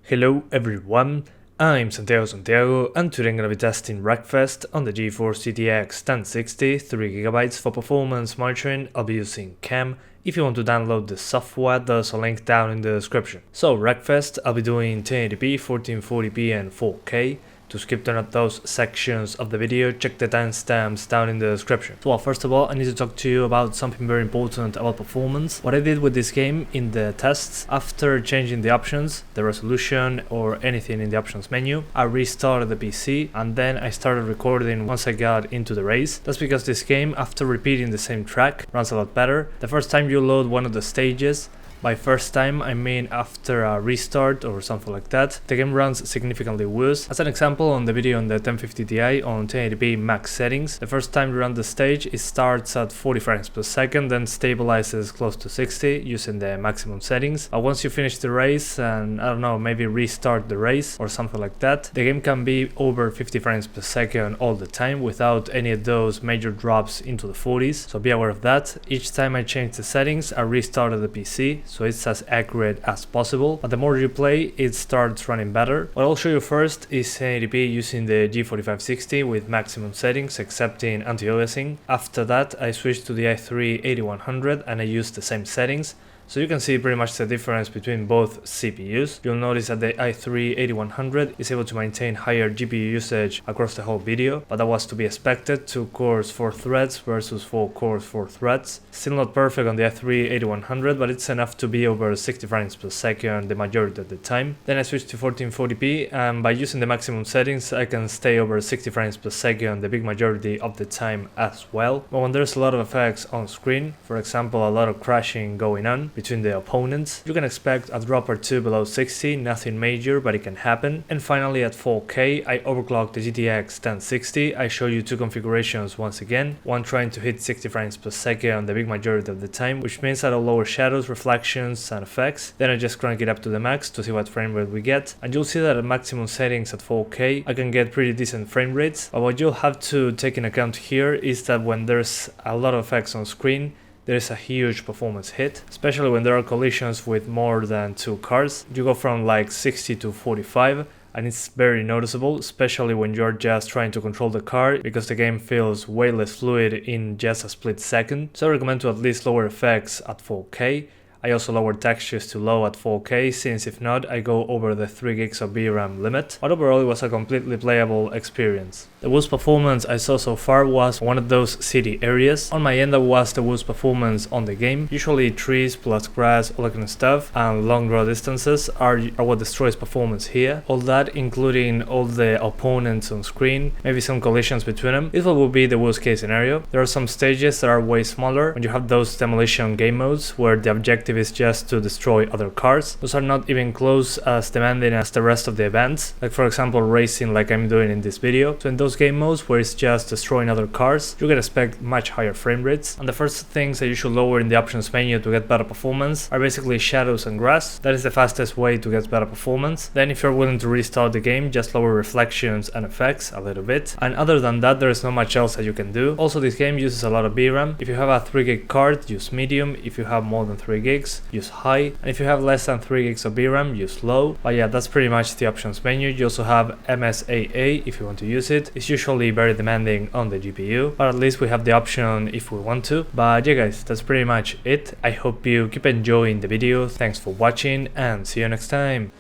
Hello everyone, I'm Santiago and today I'm gonna be testing WreckFest on the GeForce GTX 1060 3GB for performance monitoring. I'll be using CAM. If you want to download the software, there's a link down in the description. So WreckFest, I'll be doing 1080p, 1440p and 4K. To skip turn up those sections of the video, check the timestamps down in the description. So first of all, I need to talk to you about something very important about performance. What I did with this game in the tests, after changing the options, the resolution or anything in the options menu, I restarted the PC and then I started recording once I got into the race. That's because this game, after repeating the same track, runs a lot better. The first time you load one of the stages, by first time I mean after a restart or something like that, the game runs significantly worse. As an example, on the video on the 1050 Ti on 1080p max settings, the first time you run the stage it starts at 40 frames per second, then stabilizes close to 60 using the maximum settings. Once you finish the race and I don't know, maybe restart the race or something like that, the game can be over 50 frames per second all the time without any of those major drops into the 40s, so be aware of that. Each time I change the settings I restarted the PC, so it's as accurate as possible, but the more you play it starts running better. What I'll show you first is 1080p using the G4560 with maximum settings excepting anti-aliasing. After that I switched to the i3-8100 and I used the same settings. So you can see pretty much the difference between both CPUs. You'll notice that the i3-8100 is able to maintain higher GPU usage across the whole video, but that was to be expected. 2 cores 4 threads versus 4 cores 4 threads. Still not perfect on the i3-8100, but it's enough to be over 60 frames per second the majority of the time. Then I switched to 1440p and by using the maximum settings I can stay over 60 frames per second the big majority of the time as well. But when there's a lot of effects on screen, for example a lot of crashing going on between the opponents, you can expect a drop or two below 60, nothing major but it can happen. And finally at 4K I overclocked the GTX 1060. I show you two configurations once again, one trying to hit 60 frames per second the big majority of the time, which means that I'll lower shadows, reflections and effects. Then I just crank it up to the max to see what frame rate we get, and you'll see that at maximum settings at 4K I can get pretty decent frame rates. But what you'll have to take in account here is that when there's a lot of effects on screen, there is a huge performance hit, especially when there are collisions with more than 2 cars. You go from like 60 to 45 and it's very noticeable, especially when you're just trying to control the car, because the game feels way less fluid in just a split second. So I recommend to at least lower effects at 4K. I also lowered textures to low at 4K, since if not I go over the 3 gigs of VRAM limit, but overall it was a completely playable experience. The worst performance I saw so far was one of those city areas. On my end that was the worst performance on the game. Usually trees plus grass, all that kind of stuff, and long draw distances are what destroys performance here. All that including all the opponents on screen, maybe some collisions between them, is what would be the worst case scenario. There are some stages that are way smaller when you have those demolition game modes where the objective is just to destroy other cars. Those are not even close as demanding as the rest of the events, like for example racing like I'm doing in this video. So in those game modes where it's just destroying other cars, you can expect much higher frame rates. And the first things that you should lower in the options menu to get better performance are basically shadows and grass. That is the fastest way to get better performance. Then if you're willing to restart the game, just lower reflections and effects a little bit, and other than that there is not much else that you can do. Also this game uses a lot of VRAM. If you have a 3 gig card, use medium. If you have more than 3 gigs, use high, and if you have less than 3 gigs of VRAM, use low. But yeah, that's pretty much the options menu. You also have MSAA if you want to use it. It's usually very demanding on the GPU, but at least we have the option if we want to. But yeah guys, that's pretty much it. I hope you keep enjoying the video. Thanks for watching and see you next time.